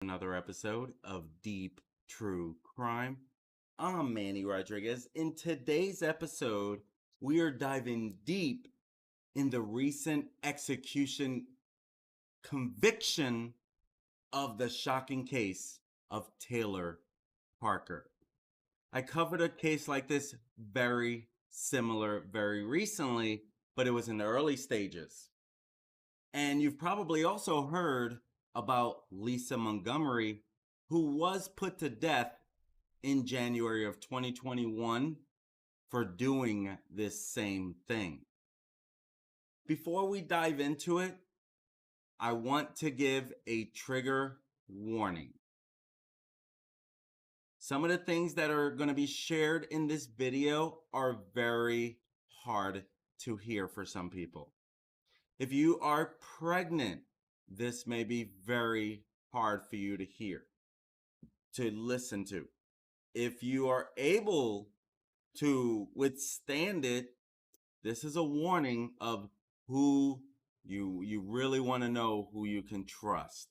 Another episode of Deep True Crime. I'm Manny Rodriguez. In today's episode, we are diving deep in the recent execution conviction of the shocking case of Taylor Parker. I covered a case like this very similar very recently, but it was in the early stages. And you've probably also heard about Lisa Montgomery, who was put to death in January of 2021 for doing this same thing. Before we dive into it, I want to give a trigger warning. Some of the things that are going to be shared in this video are very hard to hear for some people. If you are pregnant, this may be very hard for you to hear, to listen to. If you are able to withstand it, this is a warning of who you really want to know who you can trust,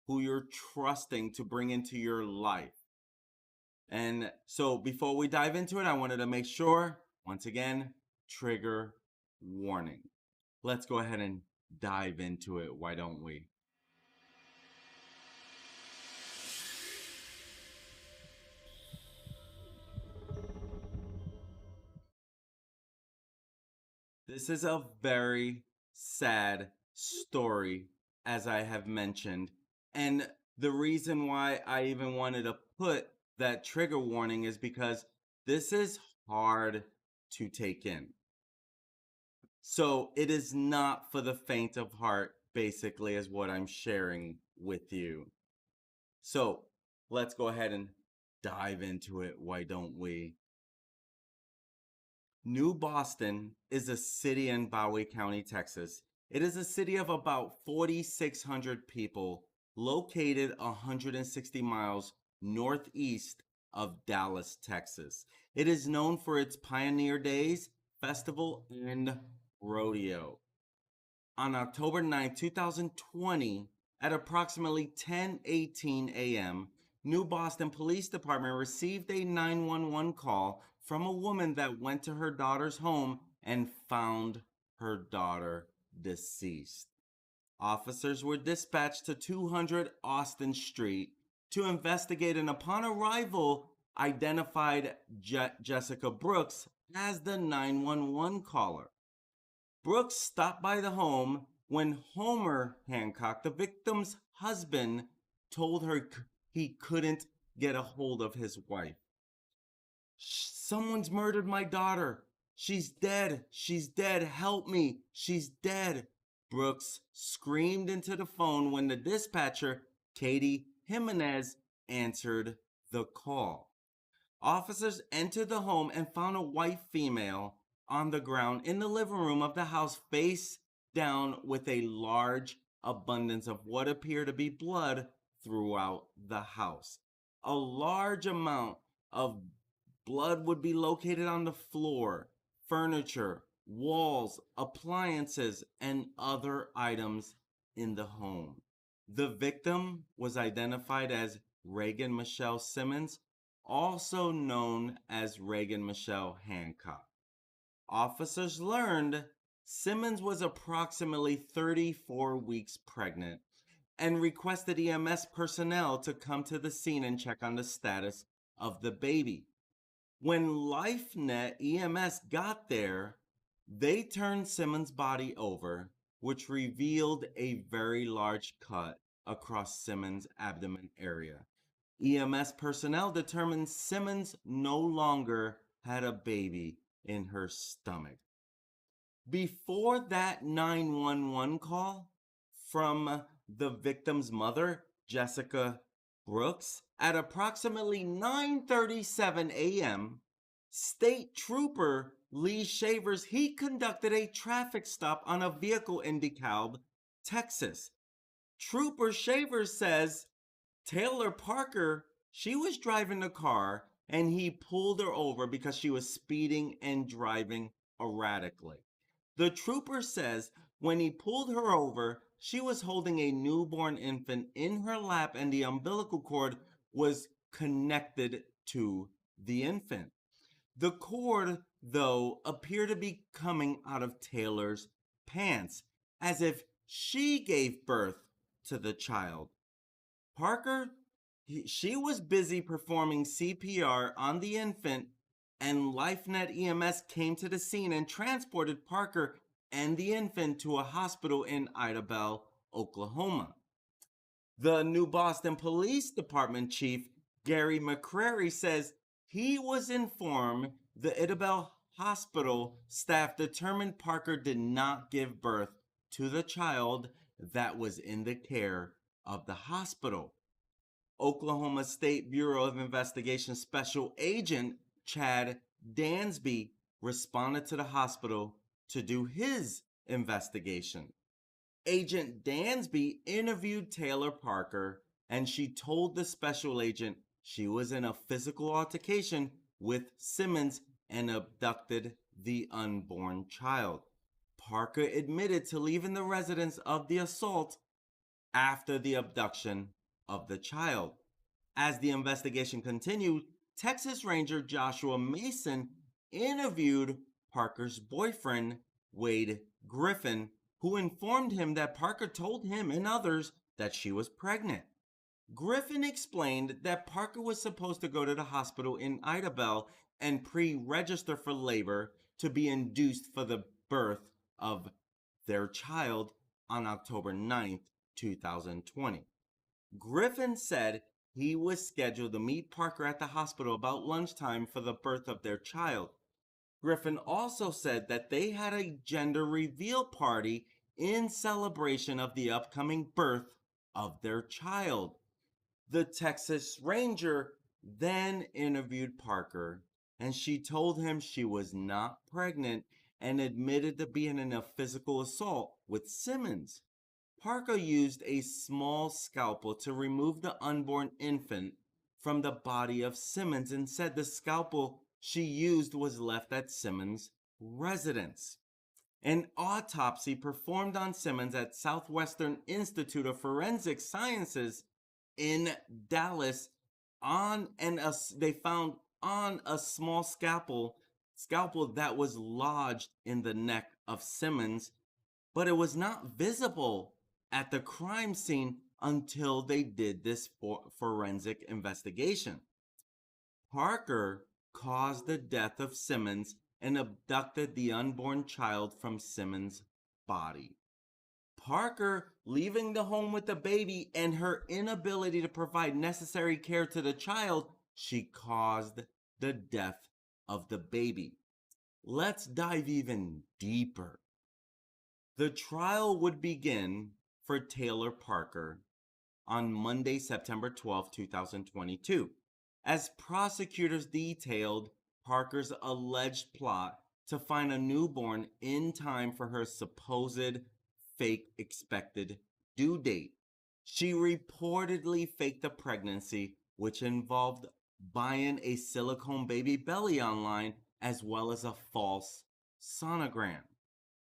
who you're trusting to bring into your life. And so before we dive into it, I wanted to make sure, once again, trigger warning. Let's go ahead and dive into it, why don't we? This is a very sad story, as I have mentioned. And the reason why I even wanted to put that trigger warning is because this is hard to take in. So it is not for the faint of heart, basically, is what I'm sharing with you. So let's go ahead and dive into it, why don't we? New Boston is a city in Bowie County, Texas. It is a city of about 4,600 people located 160 miles northeast of Dallas, Texas. It is known for its Pioneer Days, Festival, and Rodeo. On October 9, 2020, at approximately 10:18 a.m., New Boston Police Department received a 911 call from a woman that went to her daughter's home and found her daughter deceased. Officers were dispatched to 200 Austin Street to investigate, and upon arrival, identified Jessica Brooks as the 911 caller. Brooks stopped by the home when Homer Hancock, the victim's husband, told her he couldn't get a hold of his wife. "Someone's murdered my daughter. She's dead. She's dead. Help me. She's dead," Brooks screamed into the phone when the dispatcher, Katie Jimenez, answered the call. Officers entered the home and found a white female on the ground in the living room of the house, face down, with a large abundance of what appeared to be blood throughout the house. A large amount of blood would be located on the floor, furniture, walls, appliances, and other items in the home. The victim was identified as Reagan Michelle Simmons, also known as Reagan Michelle Hancock. Officers learned Simmons was approximately 34 weeks pregnant and requested EMS personnel to come to the scene and check on the status of the baby. When LifeNet EMS got there, they turned Simmons' body over, which revealed a very large cut across Simmons' abdomen area. EMS personnel determined Simmons no longer had a baby in her stomach. Before that 911 call from the victim's mother, Jessica Brooks, at approximately 9:37 a.m., State Trooper Lee Shavers, he conducted a traffic stop on a vehicle in DeKalb, Texas. Trooper Shavers says Taylor Parker, she was driving the car and he pulled her over because she was speeding and driving erratically. The trooper says when he pulled her over, she was holding a newborn infant in her lap and the umbilical cord was connected to the infant. The cord, though, appeared to be coming out of Taylor's pants, as if she gave birth to the child. Parker, she was busy performing CPR on the infant, and LifeNet EMS came to the scene and transported Parker and the infant to a hospital in Idabel, Oklahoma. The New Boston Police Department chief, Gary McCrary, says he was informed the Idabel Hospital staff determined Parker did not give birth to the child that was in the care of the hospital. Oklahoma State Bureau of Investigation Special Agent Chad Dansby responded to the hospital to do his investigation. Agent Dansby interviewed Taylor Parker, and she told the special agent she was in a physical altercation with Simmons and abducted the unborn child. Parker admitted to leaving the residence of the assault after the abduction of the child. As the investigation continued, Texas Ranger Joshua Mason interviewed Parker's boyfriend, Wade Griffin, who informed him that Parker told him and others that she was pregnant. Griffin explained that Parker was supposed to go to the hospital in Idabel and pre-register for labor to be induced for the birth of their child on October 9th, 2020. Griffin said he was scheduled to meet Parker at the hospital about lunchtime for the birth of their child. Griffin also said that they had a gender reveal party in celebration of the upcoming birth of their child. The Texas Ranger then interviewed Parker, and she told him she was not pregnant and admitted to being in a physical assault with Simmons. Parker used a small scalpel to remove the unborn infant from the body of Simmons and said the scalpel she used was left at Simmons' residence. An autopsy performed on Simmons at Southwestern Institute of Forensic Sciences in Dallas they found on a small scalpel that was lodged in the neck of Simmons, but it was not visible at the crime scene until they did this forensic investigation. Parker caused the death of Simmons and abducted the unborn child from Simmons' body. Parker, leaving the home with the baby and her inability to provide necessary care to the child, she caused the death of the baby. Let's dive even deeper. The trial would begin for Taylor Parker on Monday, September 12, 2022, as prosecutors detailed Parker's alleged plot to find a newborn in time for her supposed fake expected due date. She reportedly faked a pregnancy, which involved buying a silicone baby belly online as well as a false sonogram.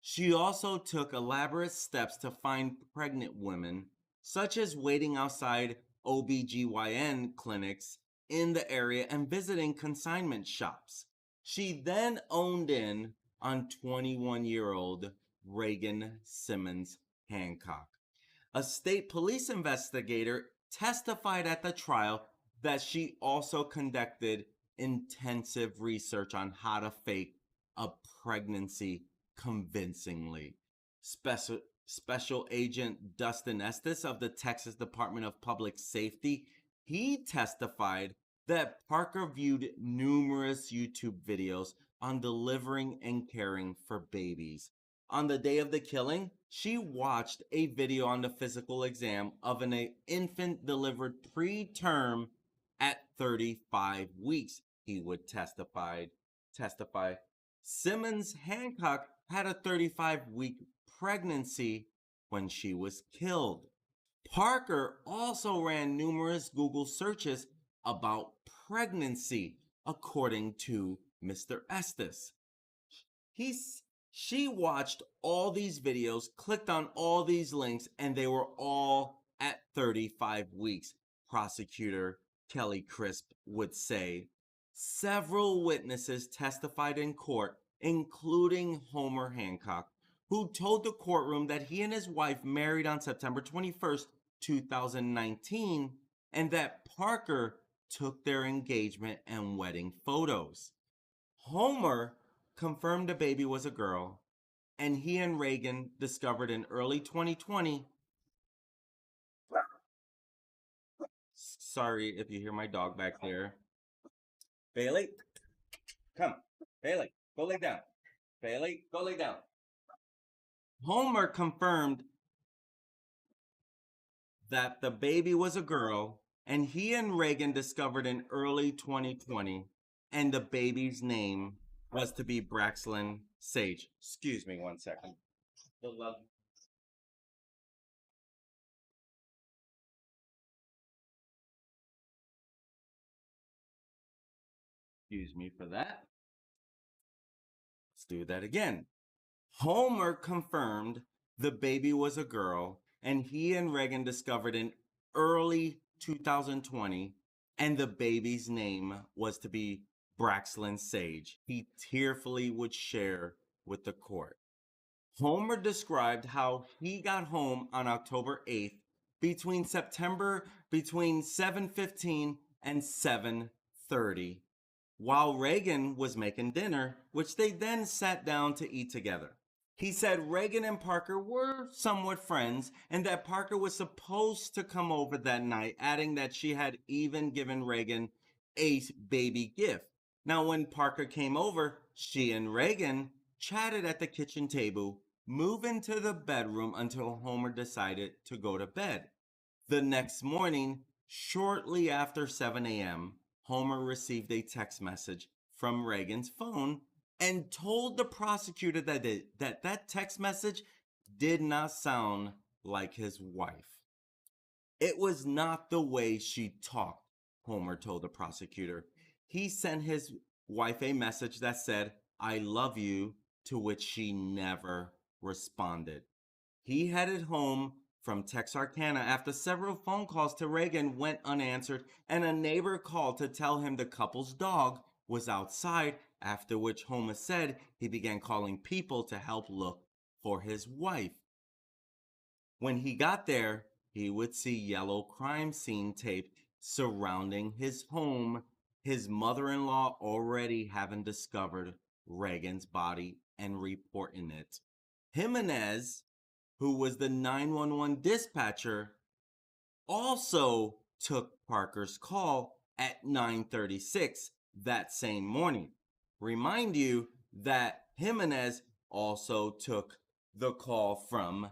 She also took elaborate steps to find pregnant women, such as waiting outside OBGYN clinics in the area and visiting consignment shops. She then owned in on 21-year-old Reagan Simmons-Hancock. A state police investigator testified at the trial that she also conducted intensive research on how to fake a pregnancy convincingly. Special Agent Dustin Estes of the Texas Department of Public Safety, he testified that Parker viewed numerous YouTube videos on delivering and caring for babies. On the day of the killing, she watched a video on the physical exam of an infant delivered preterm at 35 weeks, he would testify. Simmons-Hancock had a 35-week pregnancy when she was killed. Parker also ran numerous Google searches about pregnancy, according to Mr. Estes. She watched all these videos, clicked on all these links, and they were all at 35 weeks, prosecutor Kelly Crisp would say. Several witnesses testified in court, including Homer Hancock, who told the courtroom that he and his wife married on September 21st, 2019, and that Parker took their engagement and wedding photos. Homer confirmed the baby was a girl, and he and Reagan discovered in early 2020. Sorry if you hear my dog back there. Bailey, come. Bailey, go lay down. Bailey, go lay down. Homer confirmed that the baby was a girl, and he and Reagan discovered in early 2020, and the baby's name was to be Braxlyn Sage. Excuse me 1 second. Excuse me for that. Let's do that again. Homer confirmed the baby was a girl, and he and Reagan discovered in early 2020, and the baby's name was to be Braxlyn Sage. He tearfully would share with the court. Homer described how he got home on October 8th between 7:15 and 7:30, while Reagan was making dinner, which they then sat down to eat together. He said Reagan and Parker were somewhat friends and that Parker was supposed to come over that night, adding that she had even given Reagan a baby gift. Now, when Parker came over, she and Reagan chatted at the kitchen table, moving to the bedroom until Homer decided to go to bed. The next morning, shortly after 7 a.m., Homer received a text message from Reagan's phone and told the prosecutor that text message did not sound like his wife. It was not the way she talked, Homer told the prosecutor. He sent his wife a message that said, "I love you," to which she never responded. He headed home from Texarkana after several phone calls to Reagan went unanswered, and a neighbor called to tell him the couple's dog was outside, after which Homer said he began calling people to help look for his wife. When he got there, he would see yellow crime scene tape surrounding his home, his mother-in-law already having discovered Reagan's body and reporting it. Jimenez, who was the 911 dispatcher, also took Parker's call at 9:36 that same morning. Remind you that Jimenez also took the call from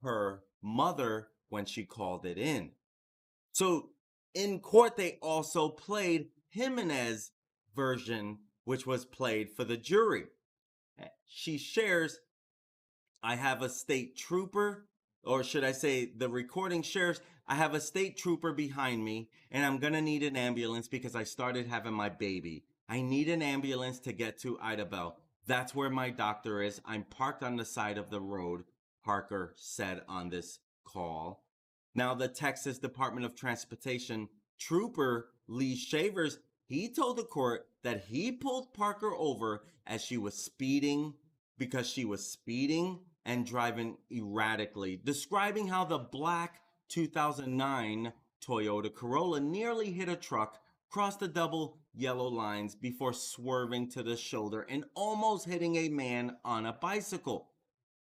her mother when she called it in. So in court, they also played Jimenez's version, which was played for the jury. She shares, "I have a state trooper," or should I say, the recording shares, "I have a state trooper behind me, and I'm going to need an ambulance because I started having my baby. I need an ambulance to get to Idabel. That's where my doctor is. I'm parked on the side of the road," Parker said on this call. Now, the Texas Department of Transportation trooper Lee Shavers, he told the court that he pulled Parker over as she was speeding because she was speeding and driving erratically, describing how the black 2009 Toyota Corolla nearly hit a truck, crossed the double yellow lines before swerving to the shoulder and almost hitting a man on a bicycle.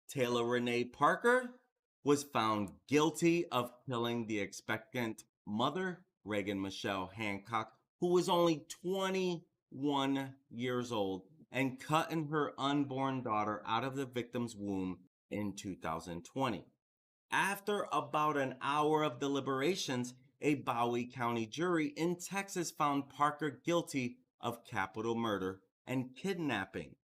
Taylor Rene Parker was found guilty of killing the expectant mother, Reagan Michelle Hancock, who was only 21 years old, and cutting her unborn daughter out of the victim's womb in 2020. After about an hour of deliberations, a Bowie County jury in Texas found Parker guilty of capital murder and kidnapping.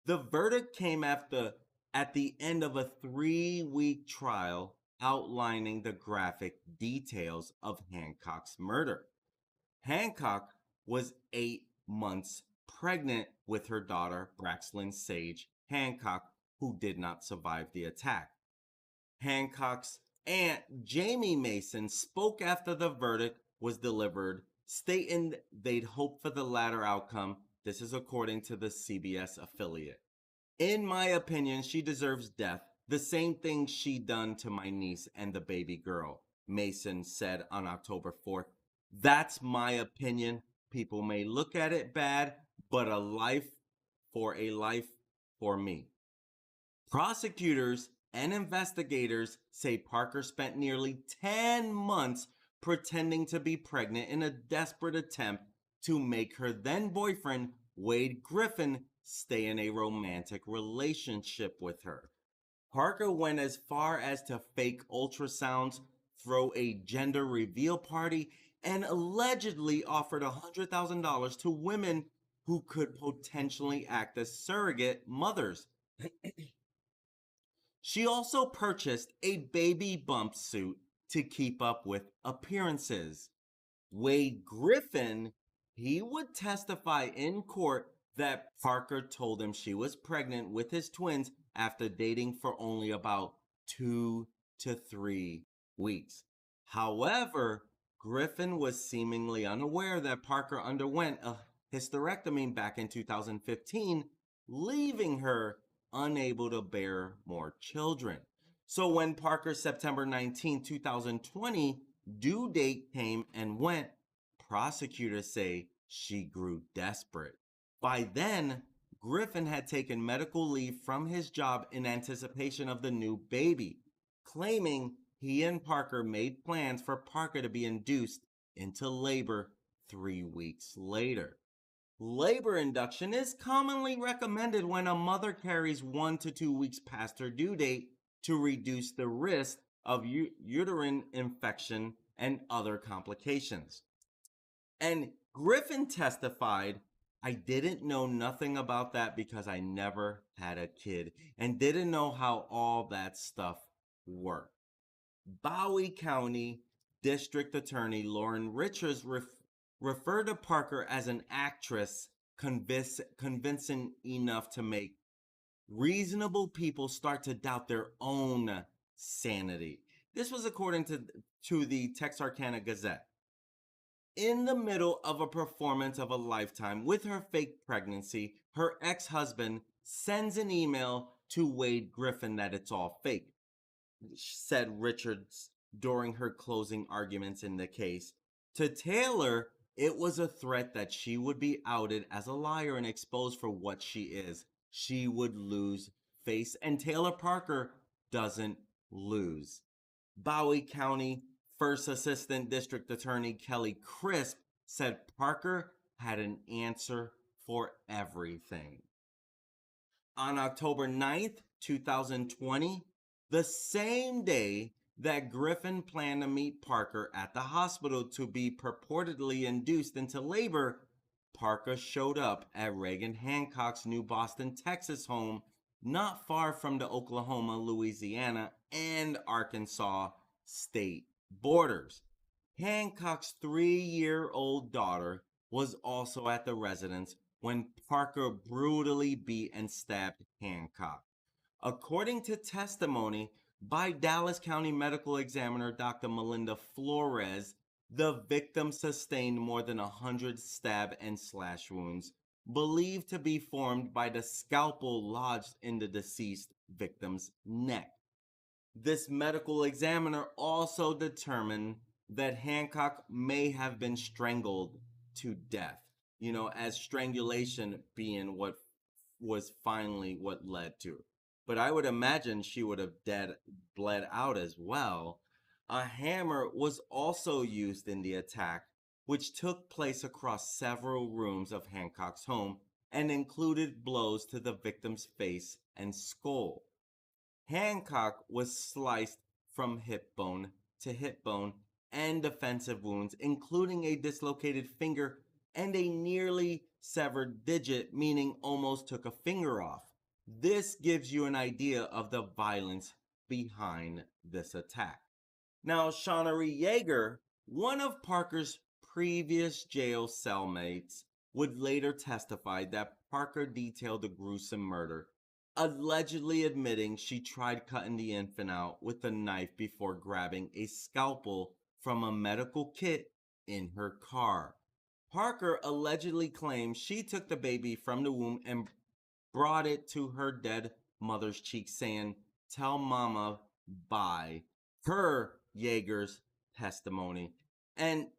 The verdict came at the end of a 3-week trial outlining the graphic details of Hancock's murder. Hancock was 8 months pregnant with her daughter, Braxlyn Sage Hancock, who did not survive the attack. Hancock's aunt, Jamie Mason, spoke after the verdict was delivered, stating they'd hoped for the latter outcome. This is according to the CBS affiliate. In my opinion, she deserves death, the same thing she done to my niece and the baby girl, Mason said on October 4th. That's my opinion. People may look at it bad, but a life for me. Prosecutors and investigators say Parker spent nearly 10 months pretending to be pregnant in a desperate attempt to make her then boyfriend, Wade Griffin, stay in a romantic relationship with her. Parker went as far as to fake ultrasounds, throw a gender reveal party, and allegedly offered $100,000 to women who could potentially act as surrogate mothers. She also purchased a baby bump suit to keep up with appearances. Wade Griffin, he would testify in court that Parker told him she was pregnant with his twins after dating for only about 2 to 3 weeks. However, Griffin was seemingly unaware that Parker underwent a hysterectomy back in 2015, leaving her unable to bear more children. So when Parker's September 19, 2020 due date came and went, prosecutors say she grew desperate. By then, Griffin had taken medical leave from his job in anticipation of the new baby, claiming he and Parker made plans for Parker to be induced into labor 3 weeks later. Labor induction is commonly recommended when a mother carries 1 to 2 weeks past her due date to reduce the risk of uterine infection and other complications. And Griffin testified, I didn't know nothing about that because I never had a kid and didn't know how all that stuff worked. Bowie County District Attorney Lauren Richards referred to Parker as an actress convincing enough to make reasonable people start to doubt their own sanity. This was according to the Texarkana Gazette. In the middle of a performance of a lifetime with her fake pregnancy, her ex-husband sends an email to Wade Griffin that it's all fake, said Richards during her closing arguments in the case. To Taylor, it was a threat that she would be outed as a liar and exposed for what she is. She would lose face, and Taylor Parker doesn't lose. Bowie County First Assistant District Attorney Kelly Crisp said Parker had an answer for everything. On October 9th, 2020, the same day that Griffin planned to meet Parker at the hospital to be purportedly induced into labor, Parker showed up at Reagan Hancock's New Boston, Texas home, not far from the Oklahoma, Louisiana, and Arkansas state borders. Hancock's 3-year-old daughter was also at the residence when Parker brutally beat and stabbed Hancock. According to testimony by Dallas County Medical Examiner Dr. Melinda Flores, the victim sustained more than 100 stab and slash wounds, believed to be formed by the scalpel lodged in the deceased victim's neck. This medical examiner also determined that Hancock may have been strangled to death, as strangulation being what was finally what led to it. But I would imagine she would have bled out as well. A hammer was also used in the attack, which took place across several rooms of Hancock's home and included blows to the victim's face and skull. Hancock was sliced from hip bone to hip bone and defensive wounds, including a dislocated finger and a nearly severed digit, meaning almost took a finger off. This gives you an idea of the violence behind this attack. Now, Shawnery Yeager, one of Parker's previous jail cellmates, would later testify that Parker detailed the gruesome murder allegedly admitting she tried cutting the infant out with a knife before grabbing a scalpel from a medical kit in her car. Parker allegedly claims she took the baby from the womb and brought it to her dead mother's cheek, saying, "Tell mama bye." Per Yeager's testimony. And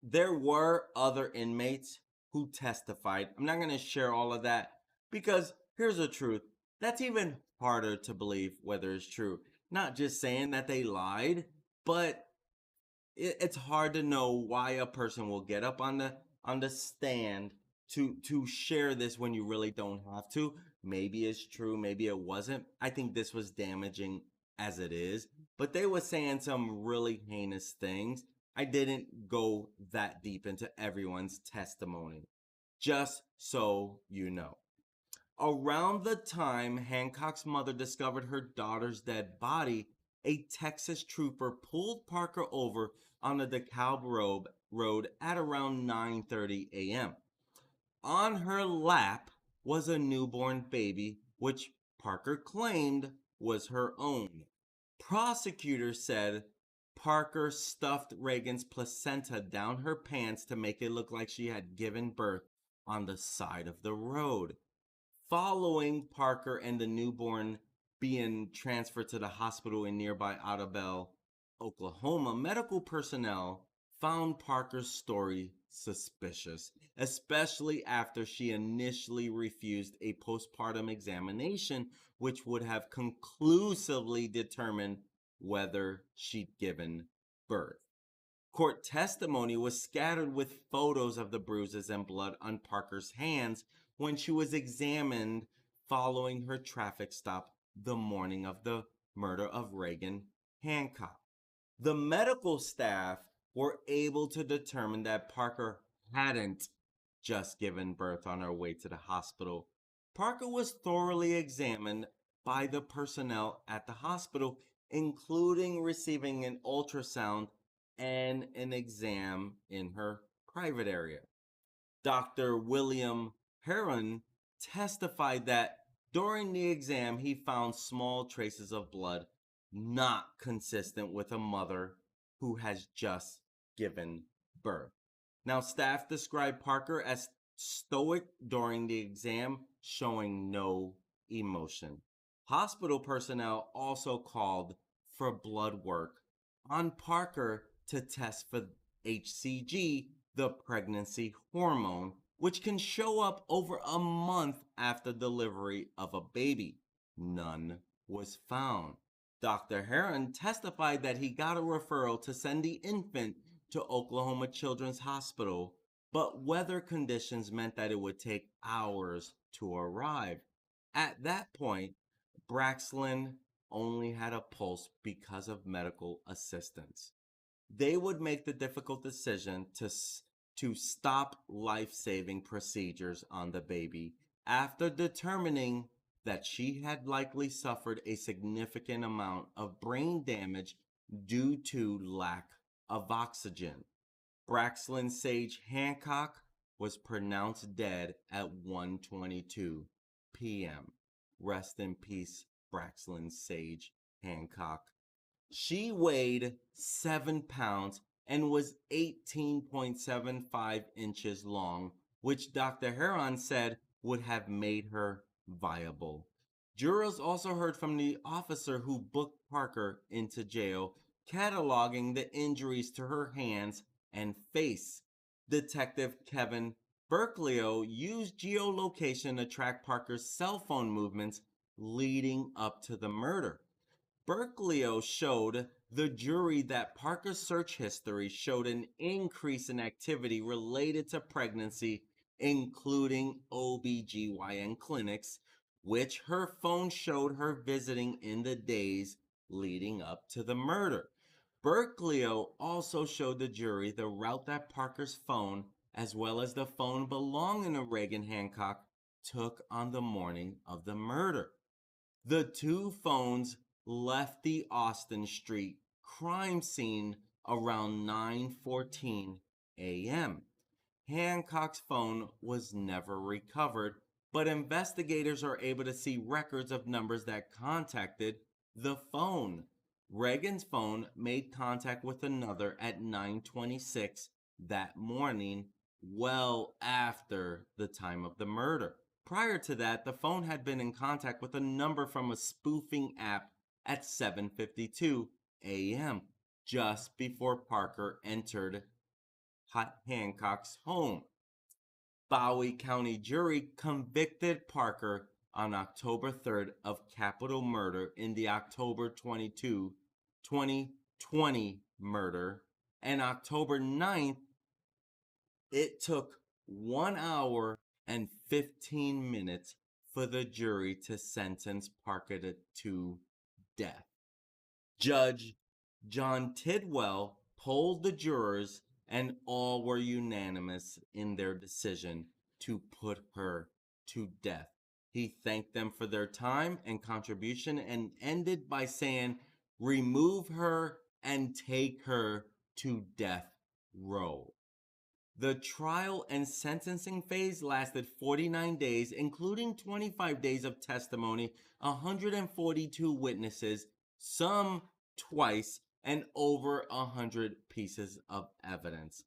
there were other inmates who testified. I'm not going to share all of that because here's the truth. That's even harder to believe whether it's true. Not just saying that they lied, but it's hard to know why a person will get up on the stand to share this when you really don't have to. Maybe it's true, maybe it wasn't. I think this was damaging as it is, but they were saying some really heinous things. I didn't go that deep into everyone's testimony, just so you know. Around the time Hancock's mother discovered her daughter's dead body, a Texas trooper pulled Parker over on the DeKalb Road at around 9:30 a.m. On her lap was a newborn baby, which Parker claimed was her own. Prosecutors said Parker stuffed Reagan's placenta down her pants to make it look like she had given birth on the side of the road. Following Parker and the newborn being transferred to the hospital in nearby Autobell, Oklahoma, medical personnel found Parker's story suspicious, especially after she initially refused a postpartum examination, which would have conclusively determined whether she'd given birth. Court testimony was scattered with photos of the bruises and blood on Parker's hands when she was examined following her traffic stop the morning of the murder of Reagan Hancock. The medical staff were able to determine that Parker hadn't just given birth on her way to the hospital. Parker was thoroughly examined by the personnel at the hospital, including receiving an ultrasound and an exam in her private area. Dr. William Heron testified that during the exam he found small traces of blood not consistent with a mother who has just given birth. Now, staff described Parker as stoic during the exam, showing no emotion. Hospital personnel also called for blood work on Parker to test for HCG, the pregnancy hormone, which can show up over a month after delivery of a baby. None was found. Dr. Heron testified that he got a referral to send the infant to Oklahoma Children's Hospital, but weather conditions meant that it would take hours to arrive. At that point, Braxlin only had a pulse because of medical assistance. They would make the difficult decision to stop life-saving procedures on the baby after determining that she had likely suffered a significant amount of brain damage due to lack of oxygen. Braxlin Sage Hancock was pronounced dead at 1:22 p.m. Rest in peace, Braxlin Sage Hancock. She weighed 7 pounds and was 18.75 inches long, which Dr. Heron said would have made her viable. Jurors also heard from the officer who booked Parker into jail, cataloging the injuries to her hands and face. Detective Kevin Berklio used geolocation to track Parker's cell phone movements leading up to the murder. Berklio showed the jury that Parker's search history showed an increase in activity related to pregnancy, including OBGYN clinics, which her phone showed her visiting in the days leading up to the murder. Berklio also showed the jury the route that Parker's phone, as well as the phone belonging to Reagan Hancock, took on the morning of the murder. The two phones left the Austin Street crime scene around 9:14 a.m. Hancock's phone was never recovered, but investigators are able to see records of numbers that contacted the phone. Reagan's phone made contact with another at 9:26 that morning, well after the time of the murder. Prior to that, the phone had been in contact with a number from a spoofing app at 7:52 a.m., just before Parker entered Hancock's home. Bowie County jury convicted Parker on October 3rd of capital murder in the October 22, 2020 murder, and October 9th, it took 1 hour and 15 minutes for the jury to sentence Parker to death. Judge John Tidwell polled the jurors, and all were unanimous in their decision to put her to death. He thanked them for their time and contribution and ended by saying, "Remove her and take her to death row." The trial and sentencing phase lasted 49 days, including 25 days of testimony, 142 witnesses, some twice, and over 100 pieces of evidence.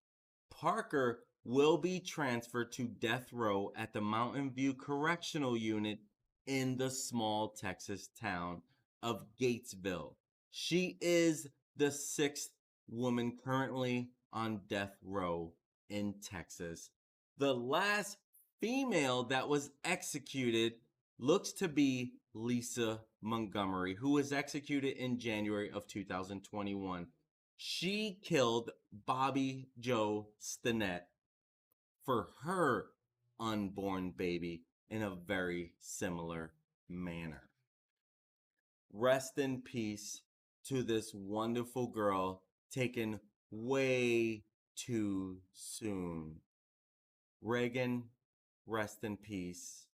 Parker will be transferred to death row at the Mountain View Correctional Unit in the small Texas town of Gatesville. She is the 6th woman currently on death row in Texas. The last female that was executed looks to be Lisa Montgomery, who was executed in January of 2021. She killed Bobby Joe Stinnett for her unborn baby in a very similar manner. Rest in peace to this wonderful girl taken way too soon. Reagan, rest in peace.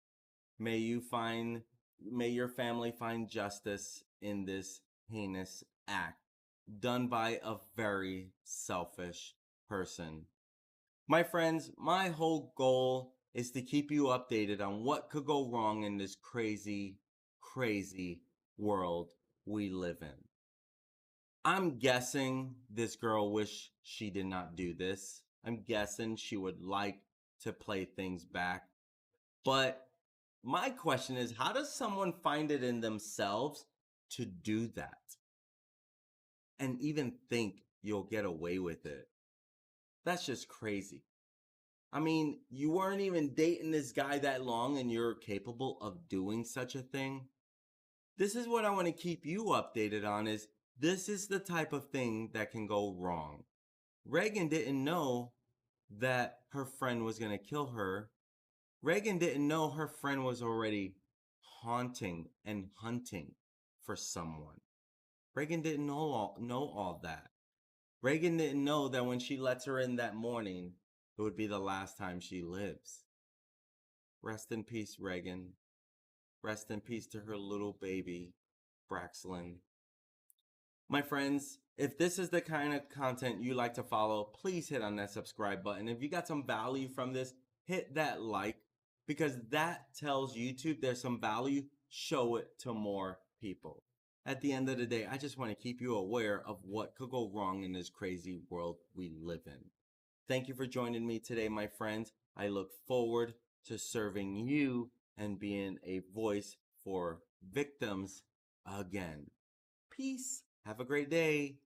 May your family find justice in this heinous act done by a very selfish person. My friends, my whole goal is to keep you updated on what could go wrong in this crazy, crazy world we live in. I'm guessing this girl wished she did not do this. I'm guessing she would like to play things back. But my question is, how does someone find it in themselves to do that? And even think you'll get away with it? That's just crazy. I mean, you weren't even dating this guy that long and you're capable of doing such a thing? This is what I want to keep you updated on, is this is the type of thing that can go wrong. Reagan didn't know that her friend was going to kill her. Reagan didn't know her friend was already haunting and hunting for someone. Reagan didn't know all that. Reagan didn't know that when she lets her in that morning, it would be the last time she lives. Rest in peace, Reagan. Rest in peace to her little baby, Braxlin. My friends, if this is the kind of content you like to follow, please hit on that subscribe button. If you got some value from this, hit that like, because that tells YouTube there's some value. Show it to more people. At the end of the day, I just want to keep you aware of what could go wrong in this crazy world we live in. Thank you for joining me today, my friends. I look forward to serving you and being a voice for victims again. Peace. Have a great day.